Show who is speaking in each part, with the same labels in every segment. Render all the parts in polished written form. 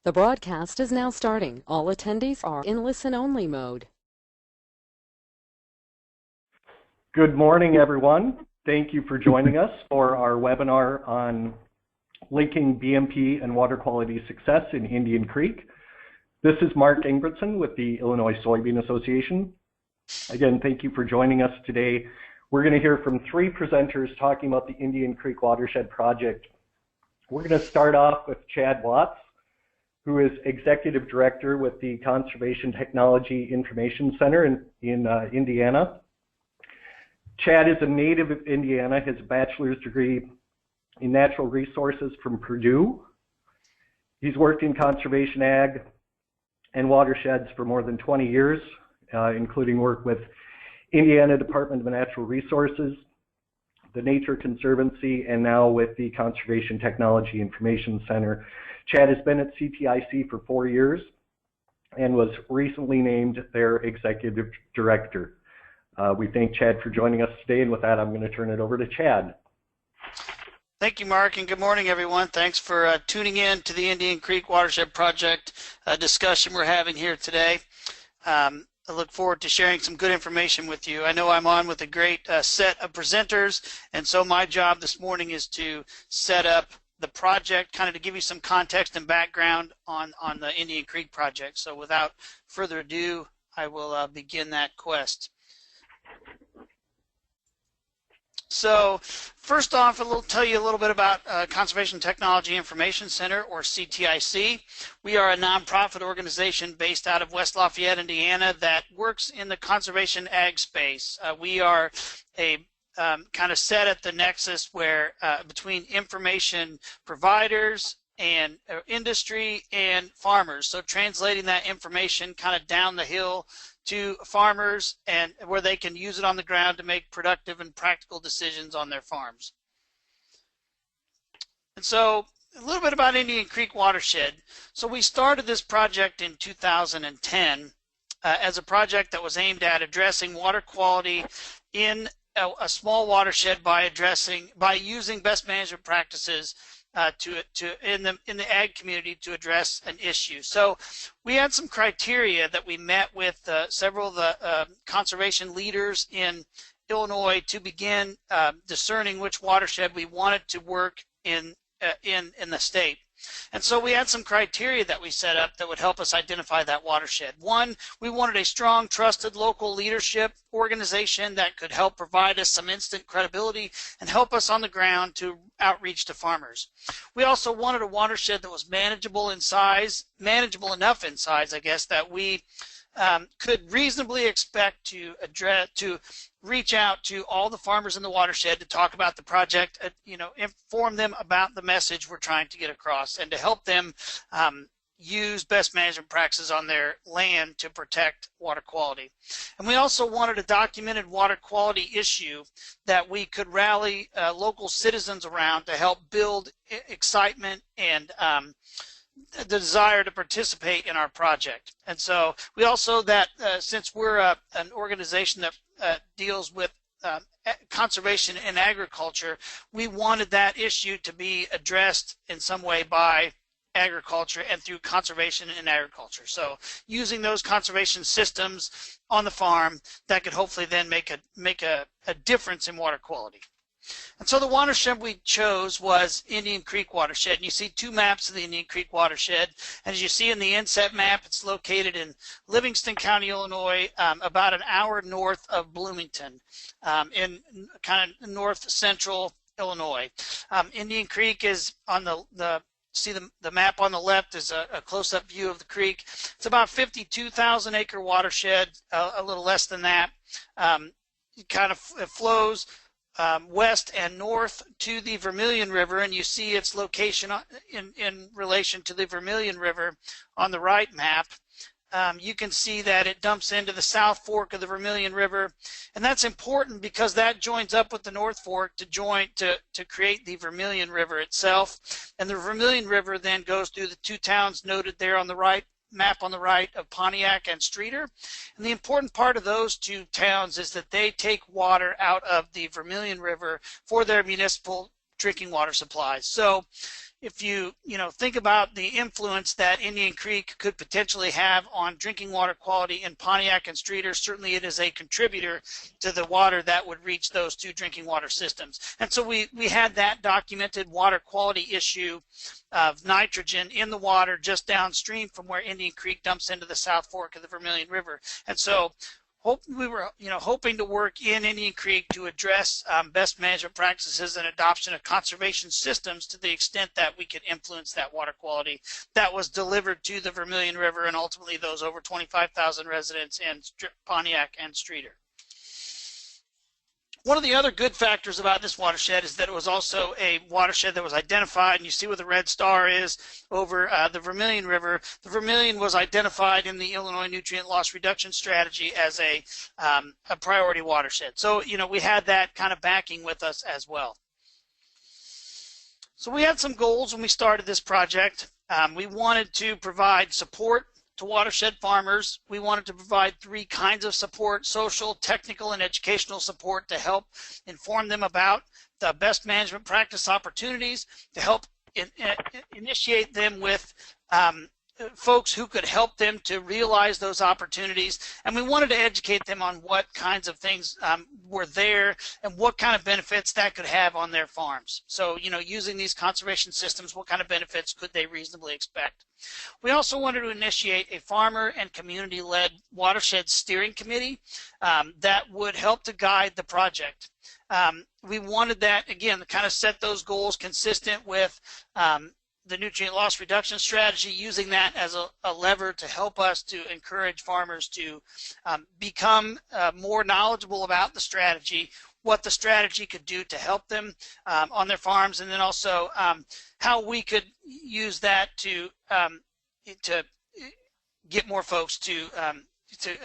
Speaker 1: The broadcast is now starting. All attendees are in listen-only mode.
Speaker 2: Good morning, everyone. Thank you for joining us for our webinar on linking BMP and water quality success in Indian Creek. This is Mark Ingebrigtsen with the Illinois Soybean Association. Again, thank you for joining us today. We're going to hear from three presenters talking about the Indian Creek Watershed Project. We're going to start off with Chad Watts, who is Executive Director with the Conservation Technology Information Center in Indiana. Chad is a native of Indiana, has a bachelor's degree in natural resources from Purdue. He's worked in conservation ag and watersheds for more than 20 years, including work with Indiana Department of Natural Resources, the Nature Conservancy, and now with the Conservation Technology Information Center. Chad has been at CTIC for 4 years and was recently named their Executive Director. We thank Chad for joining us today, and with that, I'm going to turn it over to Chad.
Speaker 3: Thank you, Mark, and good morning, everyone. Thanks for tuning in to the Indian Creek Watershed Project discussion we're having here today. I look forward to sharing some good information with you. I know I'm on with a great set of presenters, and so my job this morning is to set up the project, kind of to give you some context and background on the Indian Creek project. So without further ado, I will begin that quest. So first off, tell you a little bit about Conservation Technology Information Center, or CTIC. We are a nonprofit organization based out of West Lafayette, Indiana, that works in the conservation ag space. We are a kind of set at the nexus where between information providers and industry and farmers. So translating that information kind of down the hill to farmers, and where they can use it on the ground to make productive and practical decisions on their farms. And so a little bit about Indian Creek Watershed. So we started this project in 2010 as a project that was aimed at addressing water quality in a small watershed by using best management practices in the ag community to address an issue. So we had some criteria that we met with several of the conservation leaders in Illinois to begin discerning which watershed we wanted to work in the state. And so we had some criteria that we set up that would help us identify that watershed. One, we wanted a strong, trusted local leadership organization that could help provide us some instant credibility and help us on the ground to outreach to farmers. We also wanted a watershed that was manageable in size, manageable enough in size, I guess, that we could reasonably expect to reach out to all the farmers in the watershed to talk about the project, inform them about the message we're trying to get across, and to help them use best management practices on their land to protect water quality. And we also wanted a documented water quality issue that we could rally local citizens around to help build excitement and the desire to participate in our project. And so we also, since we're an organization that deals with conservation and agriculture, we wanted that issue to be addressed in some way by agriculture and through conservation and agriculture. So using those conservation systems on the farm that could hopefully then make a difference in water quality. And so the watershed we chose was Indian Creek Watershed. And you see two maps of the Indian Creek Watershed. And as you see in the inset map, it's located in Livingston County, Illinois, about an hour north of Bloomington, in kind of north central Illinois. Indian Creek is on see the map on the left is a close-up view of the creek. It's about 52,000 acre watershed, a little less than that. It kind of flows west and north to the Vermilion River, and you see its location in relation to the Vermilion River on the right map. You can see that it dumps into the South Fork of the Vermilion River, and that's important because that joins up with the North Fork to create the Vermilion River itself. And the Vermilion River then goes through the two towns noted there on the right map on the right of Pontiac and Streeter. And the important part of those two towns is that they take water out of the Vermilion River for their municipal drinking water supplies. So if you think about the influence that Indian Creek could potentially have on drinking water quality in Pontiac and Streeter, certainly it is a contributor to the water that would reach those two drinking water systems. And so we had that documented water quality issue of nitrogen in the water just downstream from where Indian Creek dumps into the South Fork of the Vermilion River. And so we were hoping to work in Indian Creek to address best management practices and adoption of conservation systems to the extent that we could influence that water quality that was delivered to the Vermilion River and ultimately those over 25,000 residents in Pontiac and Streeter. One of the other good factors about this watershed is that it was also a watershed that was identified, and you see where the red star is over the Vermilion River. The Vermilion was identified in the Illinois Nutrient Loss Reduction Strategy as a priority watershed. So, we had that kind of backing with us as well. So we had some goals when we started this project. We wanted to provide support to watershed farmers. We wanted to provide three kinds of support: social, technical, and educational support to help inform them about the best management practice opportunities, to help initiate them with folks who could help them to realize those opportunities, and we wanted to educate them on what kinds of things were there and what kind of benefits that could have on their farms. So, using these conservation systems, what kind of benefits could they reasonably expect? We also wanted to initiate a farmer and community-led watershed steering committee that would help to guide the project. We wanted that, again, to kind of set those goals consistent with the nutrient loss reduction strategy, using that as a lever to help us to encourage farmers to become more knowledgeable about the strategy, what the strategy could do to help them on their farms, and then also how we could use that to get more folks to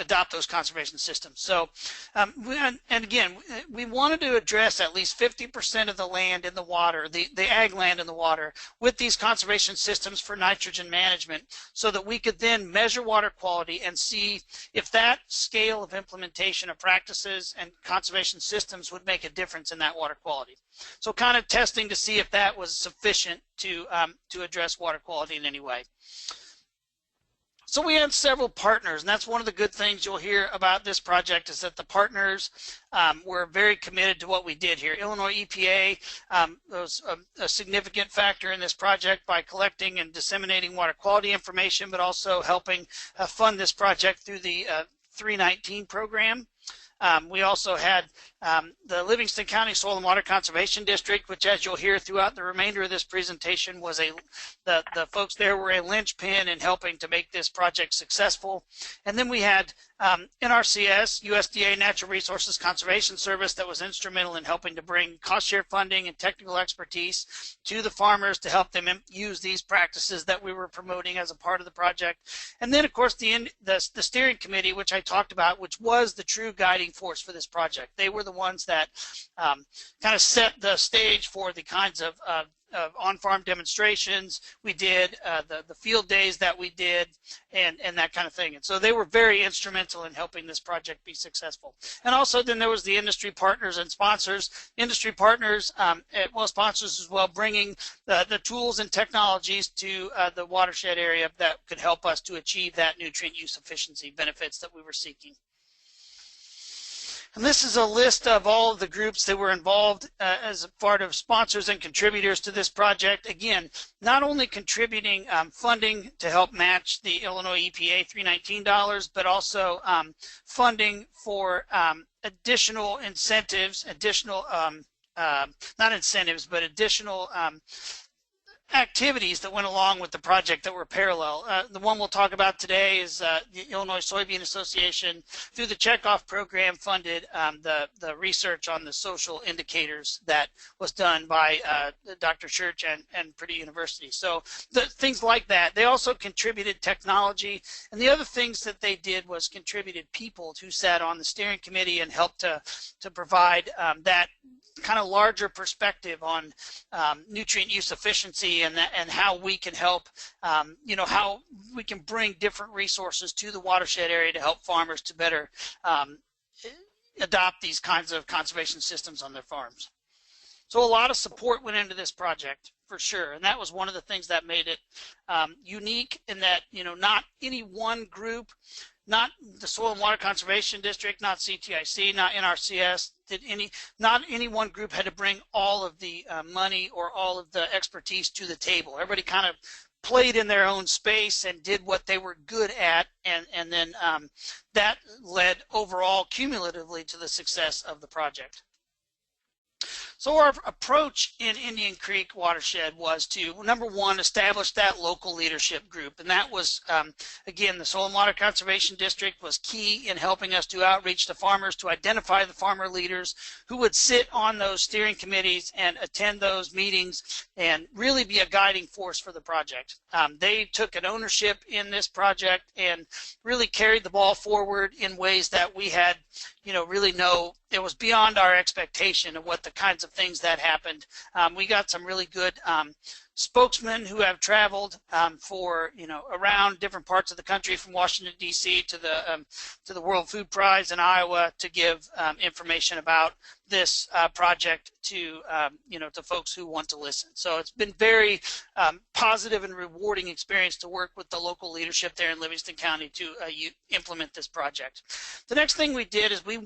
Speaker 3: adopt those conservation systems. So, and again, we wanted to address at least 50% of the land in the water, the ag land in the water, with these conservation systems for nitrogen management, so that we could then measure water quality and see if that scale of implementation of practices and conservation systems would make a difference in that water quality. So kind of testing to see if that was sufficient to address water quality in any way. So we had several partners, and that's one of the good things you'll hear about this project, is that the partners were very committed to what we did here. Illinois EPA was a significant factor in this project by collecting and disseminating water quality information, but also helping fund this project through the 319 program. We also had the Livingston County Soil and Water Conservation District, which, as you'll hear throughout the remainder of this presentation, was the folks there were a linchpin in helping to make this project successful. And then we had NRCS, USDA Natural Resources Conservation Service, that was instrumental in helping to bring cost share funding and technical expertise to the farmers to help them use these practices that we were promoting as a part of the project. And then, of course, the steering committee, which I talked about, which was the true guiding force for this project. They were the ones that kind of set the stage for the kinds of on-farm demonstrations we did, the field days that we did, and that kind of thing. And so they were very instrumental in helping this project be successful. And also then there was the industry partners and sponsors. Industry partners, well, sponsors as well, bringing the tools and technologies to the watershed area that could help us to achieve that nutrient use efficiency benefits that we were seeking. And this is a list of all of the groups that were involved as a part of sponsors and contributors to this project. Again, not only contributing funding to help match the Illinois EPA 319 dollars, but also funding for additional incentives, additional, not incentives, but additional activities that went along with the project that were parallel. The one we'll talk about today is the Illinois Soybean Association, through the checkoff program, funded the research on the social indicators that was done by Dr. Church and Purdue University. So things like that. They also contributed technology, and the other things that they did was contributed people who sat on the steering committee and helped to provide that kind of larger perspective on nutrient use efficiency and how we can help, how we can bring different resources to the watershed area to help farmers to better adopt these kinds of conservation systems on their farms. So a lot of support went into this project. for sure. And that was one of the things that made it unique, in that, not any one group, not the Soil and Water Conservation District, not CTIC, not NRCS, not any one group had to bring all of the money or all of the expertise to the table. Everybody kind of played in their own space and did what they were good at, and then that led overall cumulatively to the success of the project. So our approach in Indian Creek Watershed was to, number one, establish that local leadership group. And that was, again, the Soil and Water Conservation District was key in helping us do outreach to farmers, to identify the farmer leaders who would sit on those steering committees and attend those meetings and really be a guiding force for the project. They took an ownership in this project and really carried the ball forward in ways that we had, really it was beyond our expectation of what the kinds of things that happened. We got some really good spokesmen who have traveled for around different parts of the country, from Washington D.C. to the World Food Prize in Iowa, to give information about this project to to folks who want to listen. So it's been very positive and rewarding experience to work with the local leadership there in Livingston County to implement this project. The next thing we did is we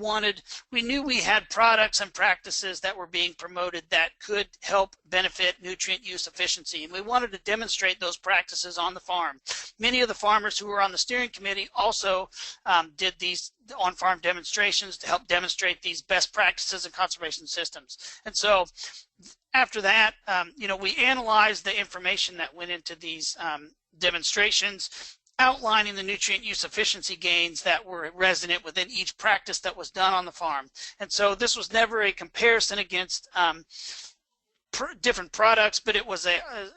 Speaker 3: knew we had products and practices that were being promoted that could help benefit nutrient use efficiency, and we wanted to demonstrate those practices on the farm. Many of the farmers who were on the steering committee also did these on-farm demonstrations to help demonstrate these best practices in conservation systems. And so after that, we analyzed the information that went into these demonstrations, outlining the nutrient use efficiency gains that were resonant within each practice that was done on the farm. And so this was never a comparison against different products, but it was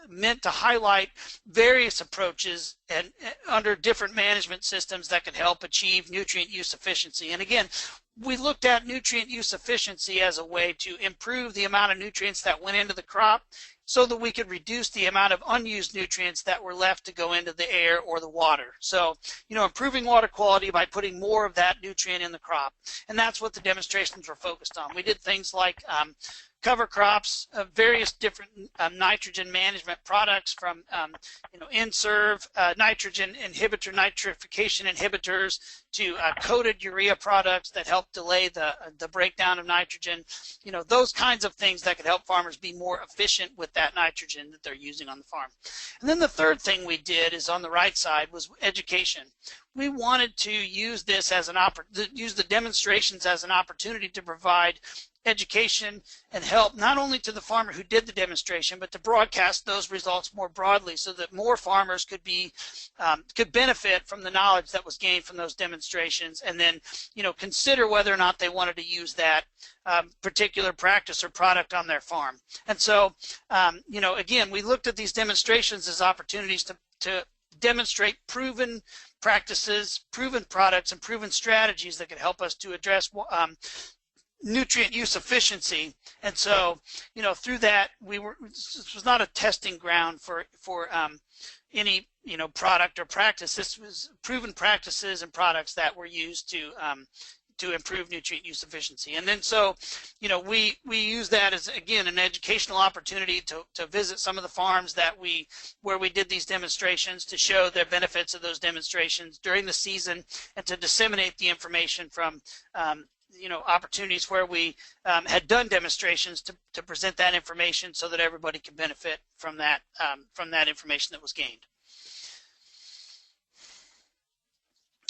Speaker 3: meant to highlight various approaches and under different management systems that could help achieve nutrient use efficiency. And again, we looked at nutrient use efficiency as a way to improve the amount of nutrients that went into the crop, so that we could reduce the amount of unused nutrients that were left to go into the air or the water. So, improving water quality by putting more of that nutrient in the crop. And that's what the demonstrations were focused on. We did things like cover crops, various different nitrogen management products, from Inserve, nitrogen inhibitor, nitrification inhibitors, to coated urea products that help delay the breakdown of nitrogen. Those kinds of things that could help farmers be more efficient with that nitrogen that they're using on the farm. And then the third thing we did is on the right side was education. We wanted to use this as use the demonstrations as an opportunity to provide education and help not only to the farmer who did the demonstration, but to broadcast those results more broadly, so that more farmers could benefit from the knowledge that was gained from those demonstrations, and then consider whether or not they wanted to use that particular practice or product on their farm. And so again, we looked at these demonstrations as opportunities to demonstrate proven practices, proven products, and proven strategies that could help us to address nutrient use efficiency. And so, through that, this was not a testing ground for any product or practice. This was proven practices and products that were used to improve nutrient use efficiency. And then so, we use that as, again, an educational opportunity to visit some of the farms where we did these demonstrations, to show the benefits of those demonstrations during the season, and to disseminate the information from opportunities where we had done demonstrations to present that information, so that everybody can benefit from that information that was gained.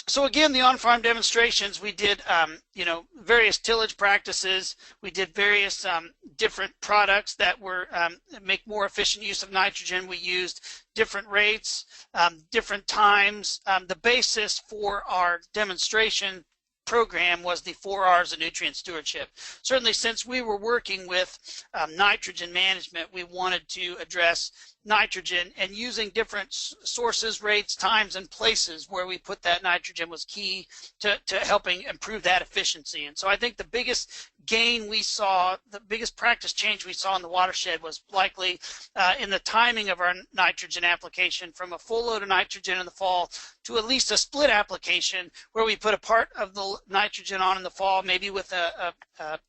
Speaker 3: So again, the on-farm demonstrations, we did various tillage practices. We did various different products that were make more efficient use of nitrogen. We used different rates, different times. The basis for our demonstration program was the 4 R's of nutrient stewardship. Certainly, since we were working with nitrogen management, we wanted to address nitrogen, and using different sources, rates, times, and places where we put that nitrogen was key to helping improve that efficiency. And so I think the biggest gain we saw, the biggest practice change we saw in the watershed was likely in the timing of our nitrogen application from a full load of nitrogen in the fall to at least a split application where we put a part of the nitrogen on in the fall, maybe with a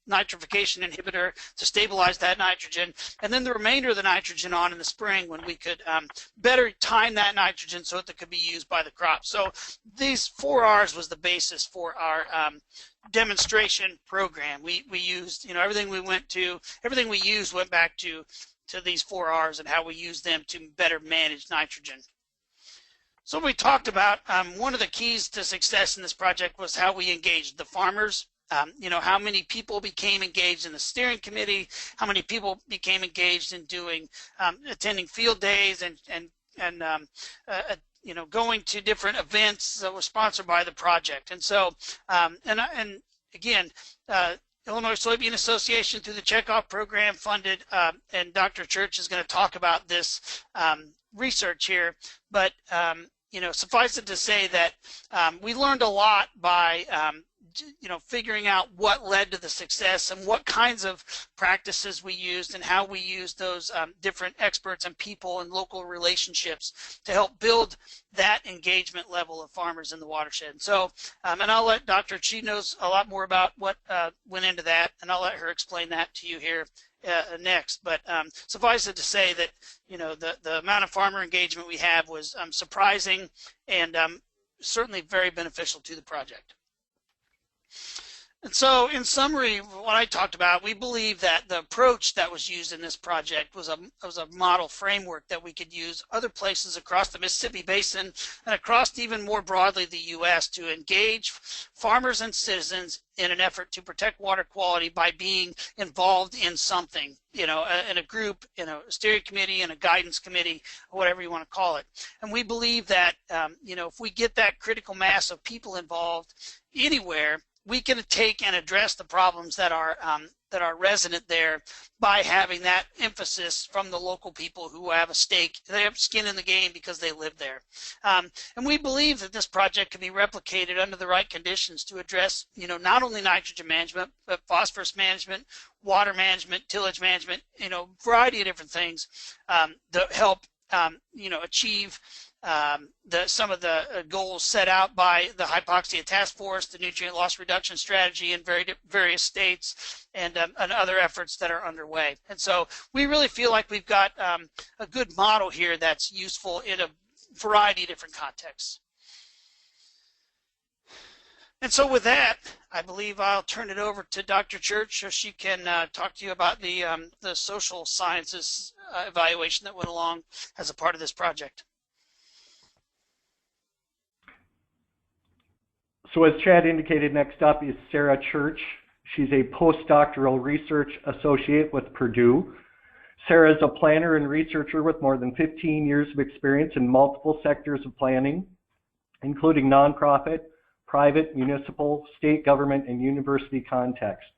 Speaker 3: nitrification inhibitor to stabilize that nitrogen, and then the remainder of the nitrogen on in the spring when we could better time that nitrogen so that it could be used by the crop. So these 4 R's was the basis for our demonstration program. We used, everything we used went back to these 4 R's and how we use them to better manage nitrogen. So we talked about one of the keys to success in this project was how we engaged the farmers. How many people became engaged in the steering committee, how many people became engaged in doing attending field days and going to different events that were sponsored by the project. And so, and again, Illinois Soybean Association through the Checkoff program funded, and Dr. Church is going to talk about this research here, but suffice it to say that we learned a lot by figuring out what led to the success and what kinds of practices we used and how we used those different experts and people and local relationships to help build that engagement level of farmers in the watershed. So, and I'll let Dr. She knows a lot more about what went into that, and I'll let her explain that to you here next. But suffice it to say that, the amount of farmer engagement we have was surprising and certainly very beneficial to the project. And so, in summary, what I talked about, we believe that the approach that was used in this project was a model framework that we could use other places across the Mississippi Basin and across even more broadly the U.S. to engage farmers and citizens in an effort to protect water quality by being involved in something, in a group, in a steering committee, in a guidance committee, or whatever you want to call it. And we believe that, if we get that critical mass of people involved anywhere, we can take and address the problems that are resident there by having that emphasis from the local people who have a stake. They have skin in the game because they live there. And we believe that this project can be replicated under the right conditions to address, not only nitrogen management, but phosphorus management, water management, tillage management, variety of different things that help, achieve some of the goals set out by the Hypoxia Task Force, the nutrient loss reduction strategy in various states, and other efforts that are underway. And so we really feel like we've got a good model here that's useful in a variety of different contexts. And so with that, I believe I'll turn it over to Dr. Church so she can talk to you about the social sciences evaluation that went along as a part of this project.
Speaker 2: So as Chad indicated, next up is Sarah Church. She's a postdoctoral research associate with Purdue. Sarah is a planner and researcher with more than 15 years of experience in multiple sectors of planning, including nonprofit, private, municipal, state government, and university context.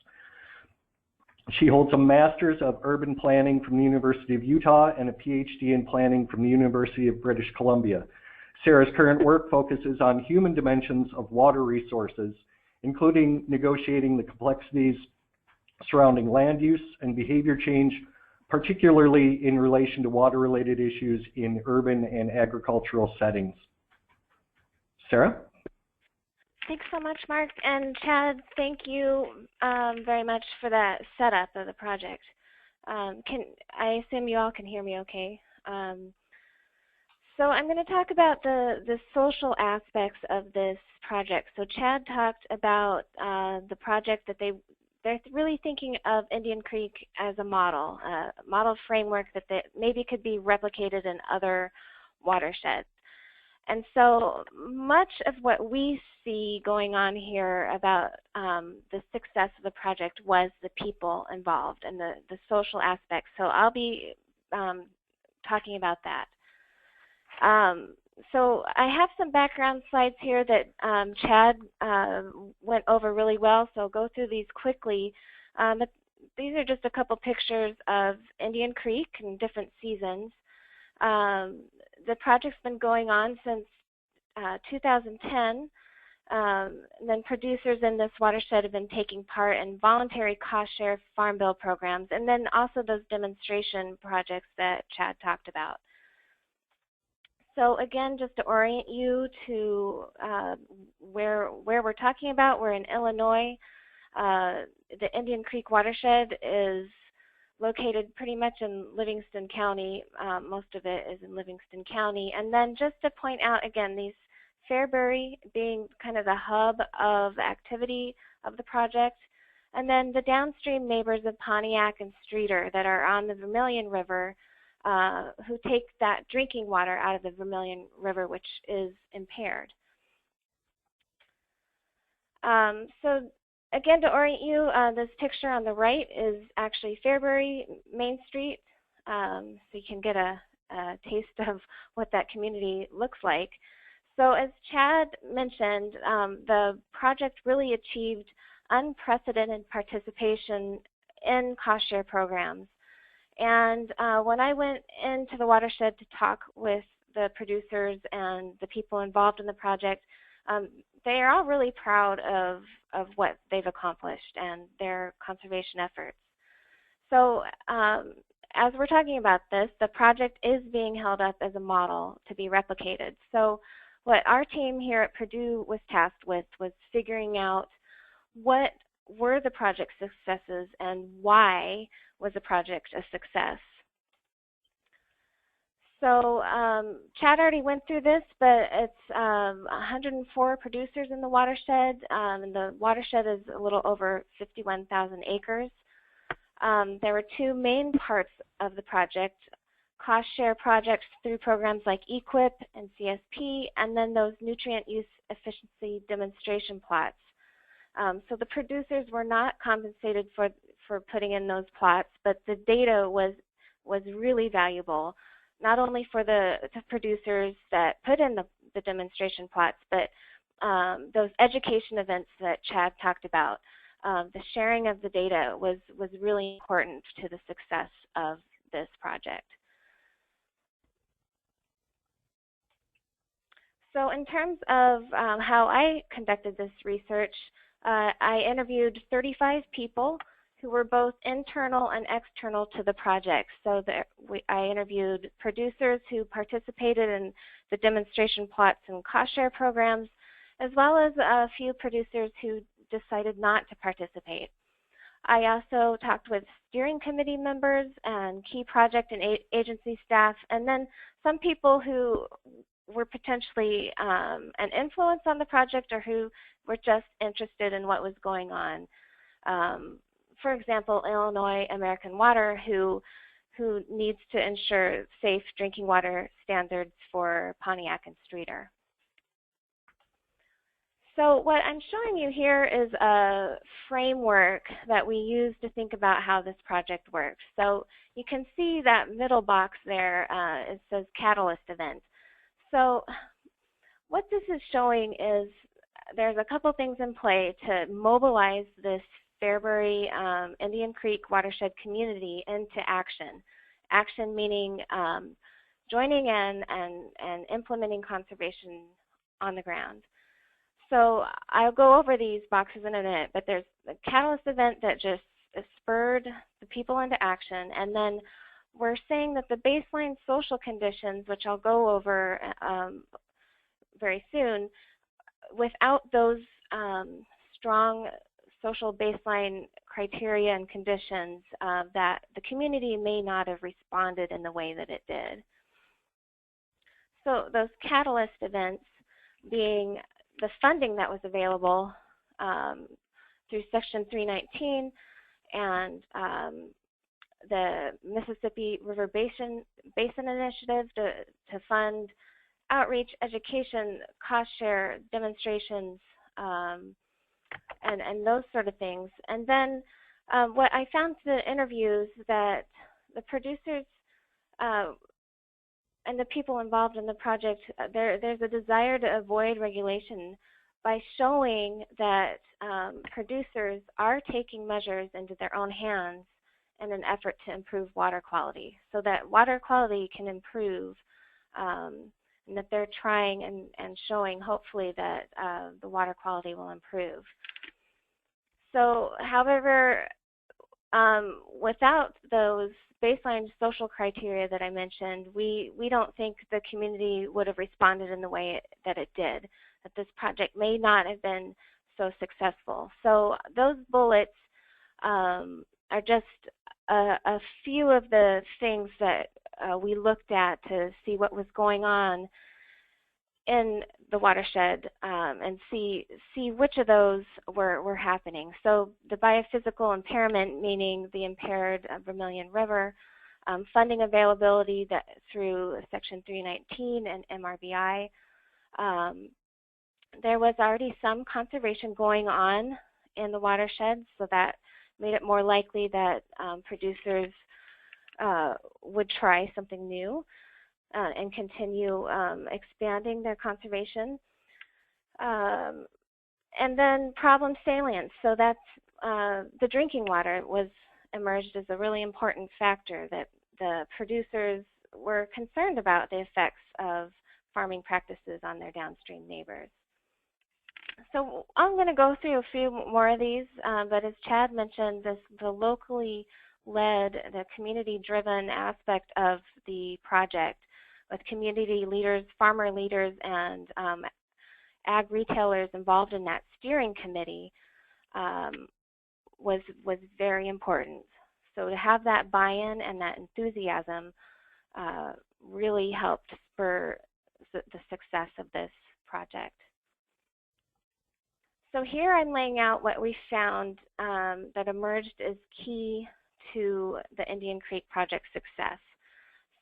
Speaker 2: She holds a Master's of Urban Planning from the University of Utah and a Ph.D. in Planning from the University of British Columbia. Sarah's current work focuses on human dimensions of water resources, including negotiating the complexities surrounding land use and behavior change, particularly in relation to water-related issues in urban and agricultural settings. Sarah?
Speaker 4: Thanks so much, Mark. And Chad, thank you very much for that setup of the project. I assume you all can hear me okay? So I'm going to talk about the social aspects of this project. So Chad talked about the project that they're really thinking of Indian Creek as a model framework that maybe could be replicated in other watersheds. And so much of what we see going on here about the success of the project was the people involved and the social aspects. So I'll be talking about that. So I have some background slides here that Chad went over really well, so I'll go through these quickly. But these are just a couple pictures of Indian Creek in different seasons. The project's been going on since 2010. And then producers in this watershed have been taking part in voluntary cost share farm bill programs, and then also those demonstration projects that Chad talked about. So again, just to orient you to where we're talking about, we're in Illinois. The Indian Creek Watershed is located pretty much in Livingston County. Most of it is in Livingston County. And then just to point out again, these Fairbury being kind of the hub of activity of the project, and then the downstream neighbors of Pontiac and Streeter that are on the Vermilion River, who take that drinking water out of the Vermilion River, which is impaired. So again, to orient you, this picture on the right is actually Fairbury Main Street, so you can get a taste of what that community looks like. So as Chad mentioned, the project really achieved unprecedented participation in cost share programs. And when I went into the watershed to talk with the producers and the people involved in the project, they are all really proud of what they've accomplished and their conservation efforts. So as we're talking about this, the project is being held up as a model to be replicated. So what our team here at Purdue was tasked with was figuring out what were the project successes and why was the project a success. So Chad already went through this, but it's 104 producers in the watershed, and the watershed is a little over 51,000 acres. There were two main parts of the project: cost share projects through programs like EQIP and CSP, and then those nutrient use efficiency demonstration plots. So the producers were not compensated for putting in those plots, but the data was really valuable, not only for the producers that put in the demonstration plots, but those education events that Chad talked about. The sharing of the data was really important to the success of this project. So in terms of how I conducted this research, I interviewed 35 people who were both internal and external to the project. So I interviewed producers who participated in the demonstration plots and cost share programs, as well as a few producers who decided not to participate. I also talked with steering committee members and key project and agency staff, and then some people who were potentially an influence on the project or who were just interested in what was going on. For example, Illinois American Water, who needs to ensure safe drinking water standards for Pontiac and Streeter. So what I'm showing you here is a framework that we use to think about how this project works. So you can see that middle box there, it says catalyst event. So what this is showing is there's a couple things in play to mobilize this Fairbury Indian Creek watershed community into action. Action meaning joining in and implementing conservation on the ground. So I'll go over these boxes in a minute, but there's a catalyst event that just spurred the people into action, and then we're saying that the baseline social conditions, which I'll go over very soon, without those strong social baseline criteria and conditions, that the community may not have responded in the way that it did. So those catalyst events being the funding that was available through Section 319 and the Mississippi River Basin Initiative to fund outreach, education, cost share, demonstrations, and those sort of things. And then what I found through the interviews that the producers and the people involved in the project, there's a desire to avoid regulation by showing that producers are taking measures into their own hands in an effort to improve water quality, so that water quality can improve. And and that they're trying and showing hopefully that the water quality will improve. So, however, without those baseline social criteria that I mentioned, we don't think the community would have responded in the way that it did, that this project may not have been so successful. So those bullets are just a few of the things that we looked at to see what was going on in the watershed and see which of those were happening. So the biophysical impairment, meaning the impaired Vermilion River, funding availability that through Section 319 and MRBI. There was already some conservation going on in the watershed, so that made it more likely that producers would try something new and continue expanding their conservation. And then problem salience, so that's the drinking water emerged as a really important factor, that the producers were concerned about the effects of farming practices on their downstream neighbors. So I'm going to go through a few more of these, but as Chad mentioned, the locally led, the community-driven aspect of the project with community leaders, farmer leaders, and ag retailers involved in that steering committee was very important. So to have that buy-in and that enthusiasm really helped spur the success of this project. So here I'm laying out what we found that emerged as key to the Indian Creek project success.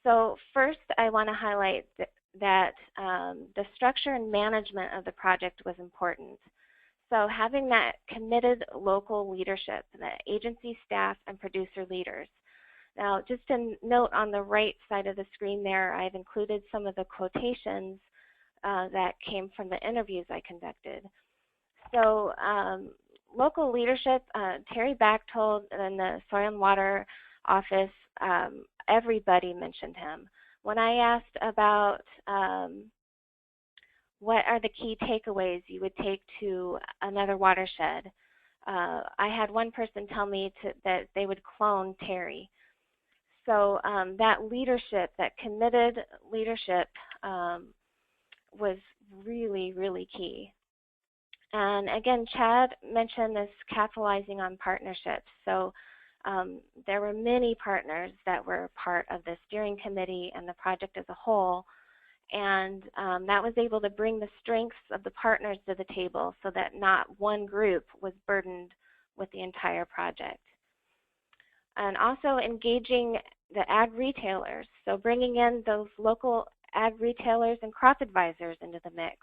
Speaker 4: So first, I want to highlight that the structure and management of the project was important. So having that committed local leadership, the agency staff and producer leaders. Now, just a note on the right side of the screen there, I've included some of the quotations that came from the interviews I conducted. So local leadership, Terry Bachtold in the Soil and Water Office, everybody mentioned him. When I asked about what are the key takeaways you would take to another watershed, I had one person tell me that they would clone Terry. So that leadership, that committed leadership was really, really key. And again, Chad mentioned this capitalizing on partnerships. So there were many partners that were part of the steering committee and the project as a whole. And that was able to bring the strengths of the partners to the table so that not one group was burdened with the entire project. And also engaging the ag retailers. So bringing in those local ag retailers and crop advisors into the mix.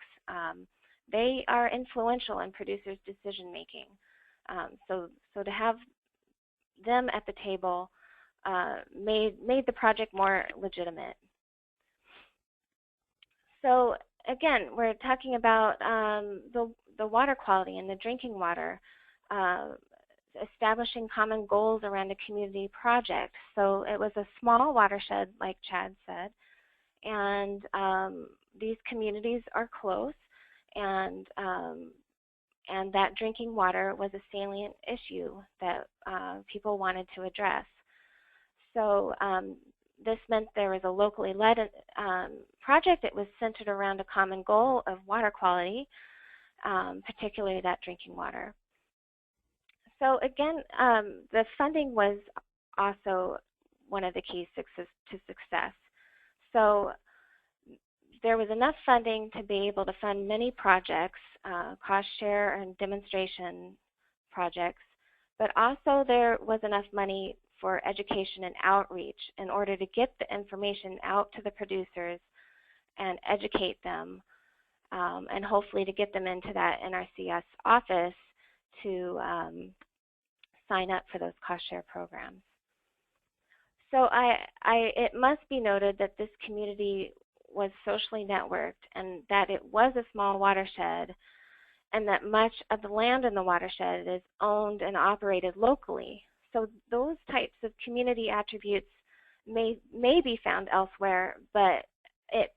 Speaker 4: They are influential in producers' decision making. So to have them at the table made the project more legitimate. So again, we're talking about the water quality and the drinking water, establishing common goals around a community project. So it was a small watershed, like Chad said, and these communities are close. And that drinking water was a salient issue that people wanted to address. So this meant there was a locally led project that was centered around a common goal of water quality, particularly that drinking water. So again, the funding was also one of the keys to success. So there was enough funding to be able to fund many projects, cost share and demonstration projects, but also there was enough money for education and outreach in order to get the information out to the producers and educate them, and hopefully to get them into that NRCS office to sign up for those cost share programs. So it must be noted that this community was socially networked and that it was a small watershed and that much of the land in the watershed is owned and operated locally. So those types of community attributes may be found elsewhere, but it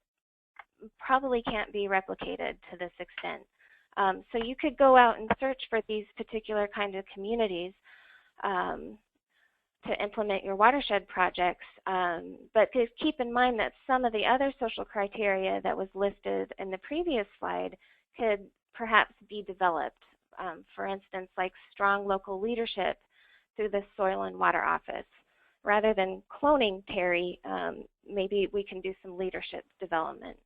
Speaker 4: probably can't be replicated to this extent. So you could go out and search for these particular kind of communities to implement your watershed projects, but to keep in mind that some of the other social criteria that was listed in the previous slide could perhaps be developed. For instance, like strong local leadership through the Soil and Water Office. Rather than cloning Terry, maybe we can do some leadership development.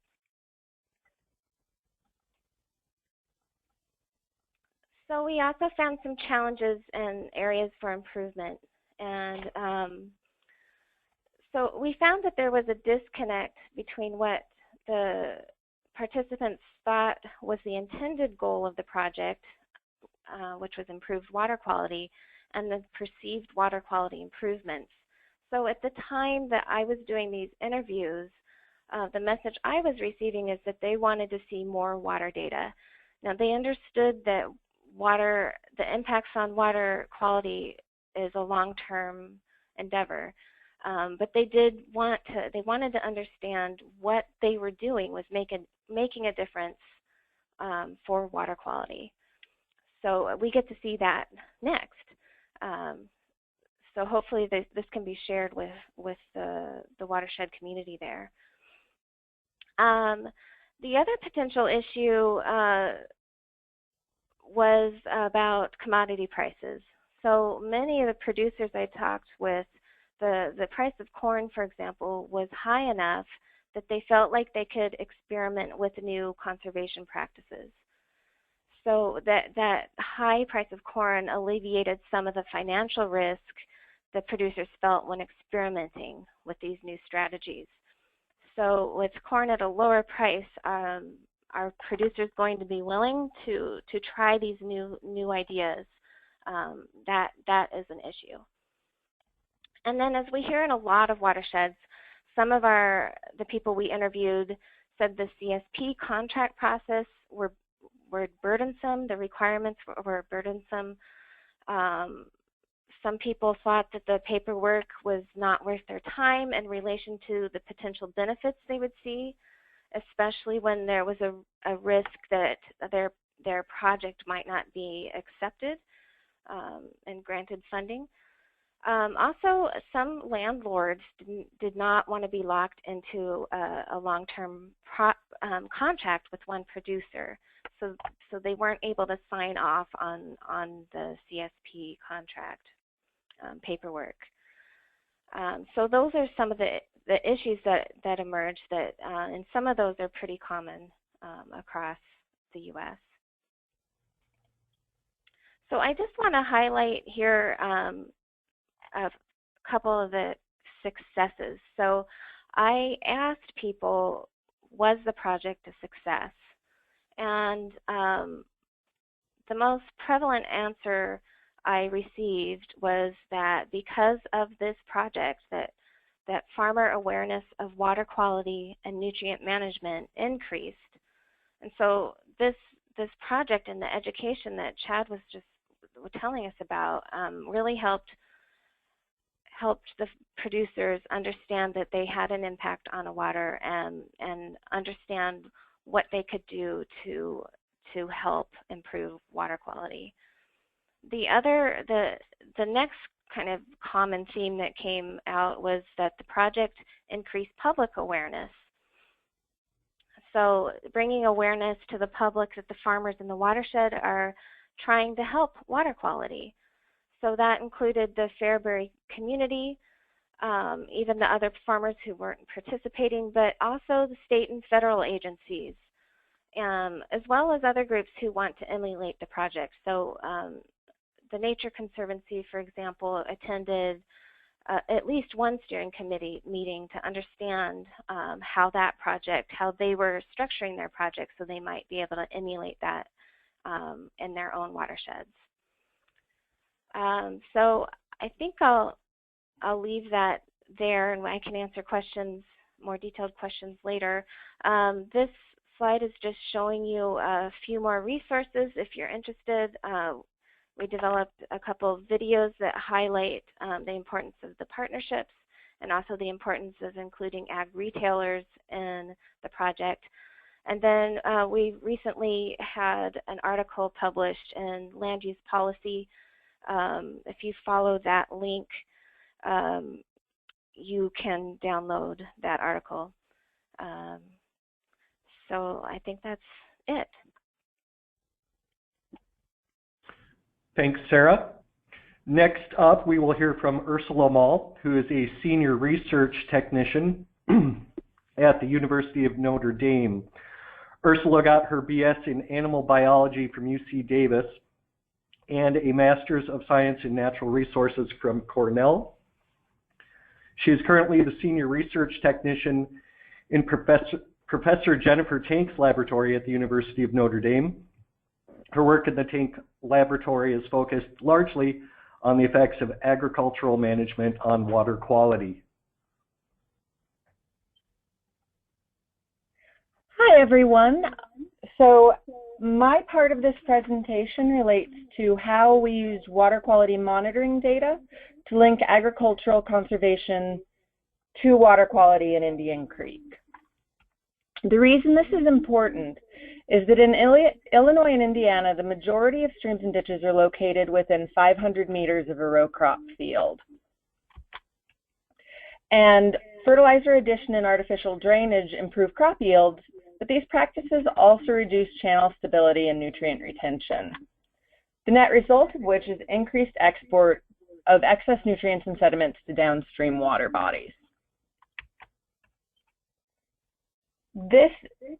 Speaker 4: So we also found some challenges and areas for improvement. And so we found that there was a disconnect between what the participants thought was the intended goal of the project, which was improved water quality, and the perceived water quality improvements. So at the time that I was doing these interviews, the message I was receiving is that they wanted to see more water data. Now they understood that the impacts on water quality is a long-term endeavor, but they wanted to understand what they were doing was making a difference for water quality. So we get to see that next. So hopefully this can be shared with the watershed community there. The other potential issue was about commodity prices. So many of the producers I talked with, the price of corn, for example, was high enough that they felt like they could experiment with new conservation practices. So that high price of corn alleviated some of the financial risk that producers felt when experimenting with these new strategies. So with corn at a lower price, are producers going to be willing to try these new ideas? That is an issue. And then, as we hear in a lot of watersheds, some of the people we interviewed said the CSP contract process were burdensome. The requirements were burdensome. Some people thought that the paperwork was not worth their time in relation to the potential benefits they would see, especially when there was a risk that their project might not be accepted and granted funding. Also, some landlords did not want to be locked into a long-term contract with one producer, so they weren't able to sign off on the CSP contract paperwork. So those are some of the issues that emerged, and some of those are pretty common across the U.S. So I just want to highlight here a couple of the successes. So I asked people, was the project a success? And the most prevalent answer I received was that because of this project, that farmer awareness of water quality and nutrient management increased. And so this project and the education that Chad was just telling us about really helped the producers understand that they had an impact on the water and understand what they could do to help improve water quality. The next kind of common theme that came out was that the project increased public awareness. So bringing awareness to the public that the farmers in the watershed are trying to help water quality. So that included the Fairbury community, even the other farmers who weren't participating, but also the state and federal agencies, as well as other groups who want to emulate the project. So the Nature Conservancy, for example, attended at least one steering committee meeting to understand how they were structuring their project so they might be able to emulate that in their own watersheds. So I think I'll leave that there, and I can answer questions, more detailed questions later. This slide is just showing you a few more resources if you're interested. We developed a couple of videos that highlight the importance of the partnerships and also the importance of including ag retailers in the project. And then we recently had an article published in Land Use Policy. If you follow that link, you can download that article. So I think that's it.
Speaker 2: Thanks, Sarah. Next up, we will hear from Ursula Mahl, who is a senior research technician at the University of Notre Dame. Ursula got her BS in animal biology from UC Davis and a Master's of Science in Natural Resources from Cornell. She is currently the senior research technician in Professor Jennifer Tank's laboratory at the University of Notre Dame. Her work in the Tank laboratory is focused largely on the effects of agricultural management on water quality.
Speaker 5: Hi, everyone. So my part of this presentation relates to how we used water quality monitoring data to link agricultural conservation to water quality in Indian Creek. The reason this is important is that in Illinois and Indiana, the majority of streams and ditches are located within 500 meters of a row crop field. And fertilizer addition and artificial drainage improve crop yields, but these practices also reduce channel stability and nutrient retention. The net result of which is increased export of excess nutrients and sediments to downstream water bodies. This